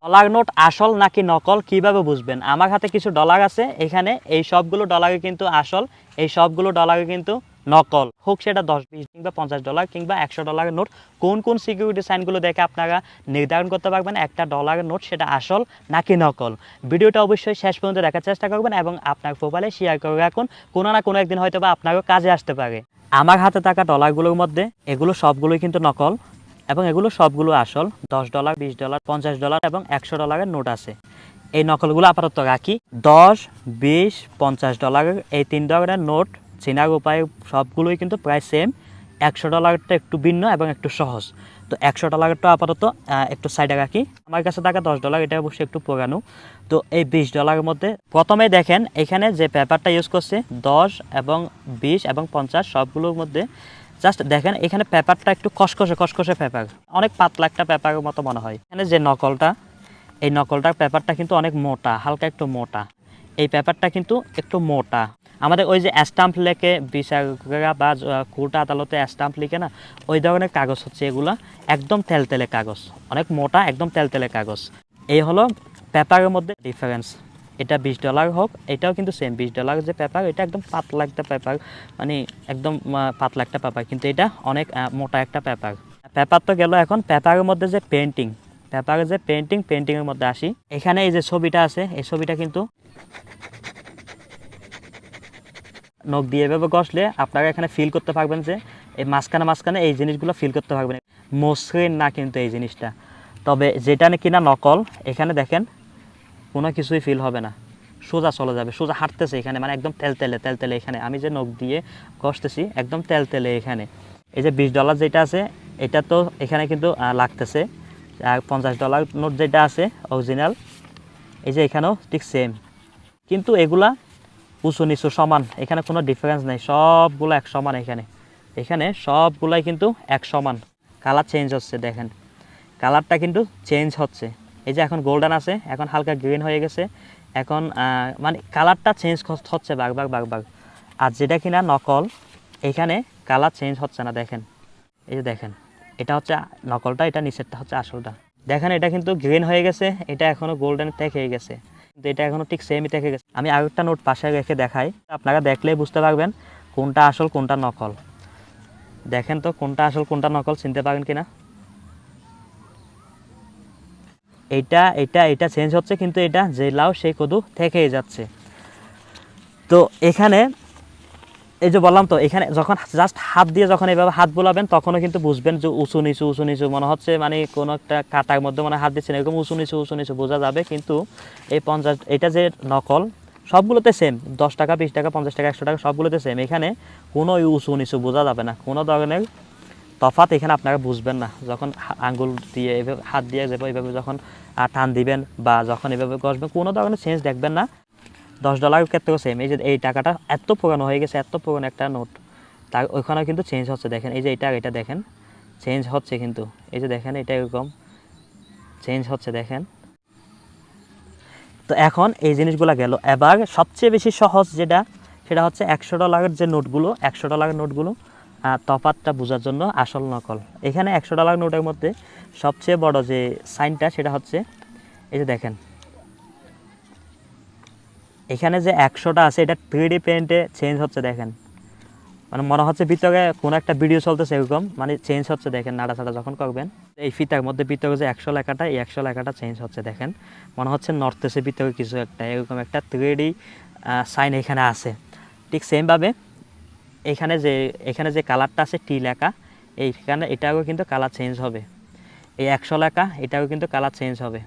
Dollar note আসল নাকি নকল কিভাবে বুঝবেন? আমার হাতে কিছু ডলার আছে, এখানে এই সবগুলো ডলারে কিন্তু আসল, এই সবগুলো ডলারে কিন্তু নকল। হোক সেটা 10, 20 কিংবা $50 কিংবা $100 নোট। কোন কোন সিকিউরিটি সাইনগুলো দেখে আপনারা নির্ধারণ করতে পারবেন একটা ডলারের নোট সেটা আসল নাকি নকল? ভিডিওটা অবশ্যই শেষ পর্যন্ত দেখার চেষ্টা করবেন এবং আপনার প্রোফাইলে শেয়ার করে রাখুন। কোনো না কোনো একদিন হয়তো বা আপনারও কাজে আসতে পারে। আমার হাতে থাকা ডলারগুলোর মধ্যে এগুলো সবগুলোই কিন্তু নকল এবং এগুলো সবগুলো আসল। $10, $20, $50 এবং $100 নোট আছে। এই নকলগুলো আপাতত রাখি। 10, 20, $50 এই 3 ধরনের নোট চেনার উপায় সবগুলোই কিন্তু প্রায় সেম। $100টা একটু ভিন্ন এবং একটু সহজ। তো $100টা আপাতত একটু সাইডে রাখি। আমার কাছে থাকা $10 এটা অবশ্যই একটু পুরানো। তো এই $20 মধ্যে প্রথমে দেখেন এখানে যে পেপারটা ইউজ করছে 10 এবং 20 এবং 50 সবগুলোর মধ্যে জাস্ট দেখেন এখানে পেপারটা একটু খসখসে পেপার, অনেক পাতলা একটা পেপারের মতো মনে হয়। এখানে যে নকলটা, এই নকলটার পেপারটা কিন্তু অনেক মোটা, হালকা একটু মোটা। এই পেপারটা কিন্তু একটু মোটা। আমাদের ওই যে স্টাম্প লেখে বিচারকরা বা কোর্ট আদালতে স্টাম্প লিখে না, ওই ধরনের কাগজ হচ্ছে এগুলা। একদম তেলতেলে কাগজ, অনেক মোটা, একদম তেলতেলে কাগজ। এই হলো পেপারের মধ্যে ডিফারেন্স। এটা $20 হোক, এটাও কিন্তু সেম $20 যে পেপার, এটা একদম পাতলা একটা পেপার, মানে একদম পাতলা একটা পেপার, কিন্তু এটা অনেক মোটা একটা পেপার। পেপার তো গেল, এখন পেপারের মধ্যে যে পেন্টিং, পেপারের যে পেন্টিংয়ের মধ্যে আসি। এখানে এই যে ছবিটা আছে, এই ছবিটা কিন্তু নখ দিয়ে এভাবে ঘষলে আপনারা এখানে ফিল করতে পারবেন যে এই মাঝখানে এই জিনিসগুলো ফিল করতে পারবেন, মসৃণ না কিন্তু এই জিনিসটা। তবে যেটা কিনা নকল, এখানে দেখেন কোনো কিছুই ফিল হবে না, সোজা চলে যাবে, সোজা হাঁটতেছে এখানে, মানে একদম তেলতেলে এখানে আমি যে নখ দিয়ে ঘষতেছি একদম তেলতেলে এখানে। এই যে $20 যেটা আছে এটা তো এখানে কিন্তু লাগতেছে। আর $50 নোট যেটা আছে অরিজিনাল, এই যে এখানেও ঠিক সেম, কিন্তু এগুলা উঁচু নিচু সমান, এখানে কোনো ডিফারেন্স নেই, সবগুলো এক সমান। এখানে সবগুলাই কিন্তু এক সমান। কালার চেঞ্জ হচ্ছে, দেখেন কালারটা কিন্তু চেঞ্জ হচ্ছে। এই যে এখন গোল্ডেন আছে, এখন হালকা গ্রিন হয়ে গেছে, এখন মানে কালারটা চেঞ্জ হচ্ছে বারবার। আর যেটা কিনা নকল, এখানে কালার চেঞ্জ হচ্ছে না, দেখেন এই যে দেখেন, এটা হচ্ছে নকলটা, এটা নিচেরটা হচ্ছে আসলটা। দেখেন এটা কিন্তু গ্রিন হয়ে গেছে, এটা এখনো গোল্ডেন থেকে গেছে, কিন্তু এটা এখনো ঠিক সেমই থেকে গেছে। আমি আরেকটা নোট পাশে রেখে দেখাই, আপনারা দেখলেই বুঝতে পারবেন কোনটা আসল কোনটা নকল। দেখেন তো কোনটা আসল কোনটা নকল, চিনতে পারেন কিনা? এটা চেঞ্জ হচ্ছে, কিন্তু এটা যে লাউ সেই কদু থেকেই যাচ্ছে। তো এখানে এই যে বললাম, তো এখানে যখন জাস্ট হাত দিয়ে যখন এইভাবে হাত বোলাবেন তখনও কিন্তু বুঝবেন যে উঁচু নিচু মনে হচ্ছে, মানে কোনো একটা কাটার মধ্যে মানে হাত দিচ্ছেন, এরকম উঁচু নিচু বোঝা যাবে। কিন্তু এই 50 এটা যে নকল, সবগুলোতে সেম, $10, $20, $50, $100 সবগুলোতে সেম। এখানে কোনো উঁচু নিচু বোঝা যাবে না, কোনো ধরনের তফাৎ এখানে আপনারা বুঝবেন না। যখন আঙ্গুল দিয়ে এভাবে হাত দিয়ে যাবো, এইভাবে যখন টান দিবেন বা যখন এভাবে ঘষবেন, কোনো ধরনের চেঞ্জ দেখবেন না। $10 ক্ষেত্রেও সেম। এই যে এই টাকাটা এত পুরানো হয়ে গেছে, এত পুরানো একটা নোট, তার ওইখানেও কিন্তু চেঞ্জ হচ্ছে। দেখেন এই যে এটা দেখেন চেঞ্জ হচ্ছে, কিন্তু এই যে দেখেন এটা এরকম চেঞ্জ হচ্ছে, দেখেন। তো এখন এই জিনিসগুলো গেল। এবার সবচেয়ে বেশি সহজ যেটা, সেটা হচ্ছে $100 যে নোটগুলো, $100 নোটগুলো তফাৎটা বোঝার জন্য আসল নকল। এখানে $100 নোটের মধ্যে সবচেয়ে বড় যে সাইনটা, সেটা হচ্ছে এই যে দেখেন এখানে যে 100টা আছে, এটা 3D প্রিন্টে চেঞ্জ হচ্ছে, দেখেন মানে মনে হচ্ছে ভিতরে কোনো একটা ভিডিও চলতেছে, এরকম মানে চেঞ্জ হচ্ছে। দেখেন নাড়াচাড়া যখন করবেন, এই ফিতার মধ্যে ভিতরে যে 100 লেখাটা, এই 100 লেখাটা চেঞ্জ হচ্ছে, দেখেন মনে হচ্ছে নড়তেছে ভিতরে কিছু একটা, এরকম একটা 3D সাইন এখানে আছে। ঠিক সেমভাবে এখানে যে কালারটা আছে টি লেখা, এইখানে এটাও কিন্তু কালার চেঞ্জ হবে। এই 100 লেখা এটাও কিন্তু কালার চেঞ্জ হবে।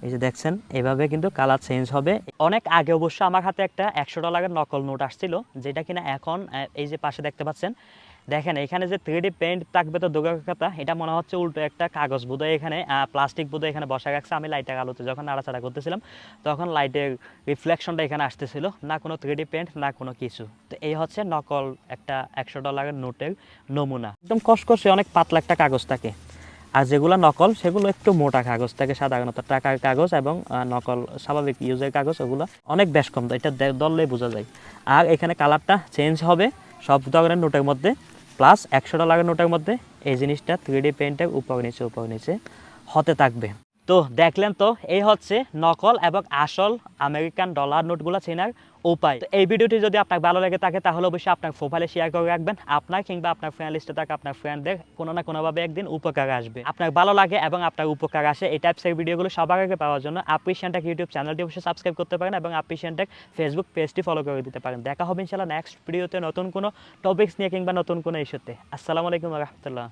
এই যে দেখছেন এভাবে কিন্তু কালার চেঞ্জ হবে। অনেক আগে অবশ্য আমার হাতে একটা $100 নকল নোট আসছিল, যেটা কিনা এখন এই যে পাশে দেখতে পাচ্ছেন, দেখেন এখানে যে 3D পেন্ট থাকবে তো দোকান কথা, এটা মনে হচ্ছে উল্টো একটা কাগজ বোধহয়, এখানে প্লাস্টিক বোধহয় এখানে বসা রাখছে। আমি লাইটের আলোতে যখন নাড়াচাড়া করতেছিলাম তখন লাইটের রিফ্লেকশনটা এখানে আসতেছিল, না কোনো 3D পেন্ট না কোনো কিছু। তো এই হচ্ছে নকল একটা $100 নোটের নমুনা। একদম কসকসে অনেক পাতলা একটা কাগজ থাকে, আর যেগুলো নকল সেগুলো একটু মোটা কাগজ থাকে, সাধারণত টাকার কাগজ এবং নকল স্বাভাবিক ইউজের কাগজ, ওগুলো অনেক বেশ কম, এটা ধরলেই বোঝা যায়। আর এখানে কালারটা চেঞ্জ হবে সব ধরনের নোটের মধ্যে, প্লাস $100 নোটের মধ্যে এই জিনিসটা 3D প্রিন্টের উপর নিচে হতে থাকবে। তো দেখলেন তো, এই হচ্ছে নকল এবং আসল আমেরিকান ডলার নোটগুলো চেনার উপায়। তো এই ভিডিওটি যদি আপনার ভালো লেগে থাকে তাহলে অবশ্যই আপনার প্রোফাইলে শেয়ার করে রাখবেন। আপনার কিংবা আপনার ফ্রেন্ড লিস্টে থাকা আপনার ফ্রেন্ডদের কোনো না কোনোভাবে একদিন উপকার আসবে। আপনার ভালো লাগে এবং আপনার উপকার আসে এই টাইপসের ভিডিওগুলো সবার আগে পাওয়ার জন্য আপ্রিশিয়ান টেক ইউটিউব চ্যানেলটি অবশ্যই সাবস্ক্রাইব করতে পারেন এবং আপ্রিশিয়ান টেক ফেসবুক পেজটি ফলো করে দিতে পারেন। দেখা হবে ইনশাআল্লাহ নেক্সট ভিডিওতে নতুন কোনো টপিকস নিয়ে কিংবা নতুন কোনো ইস্যুতে। আসসালামু আলাইকুম ওয়া রাহমাতুল্লাহ।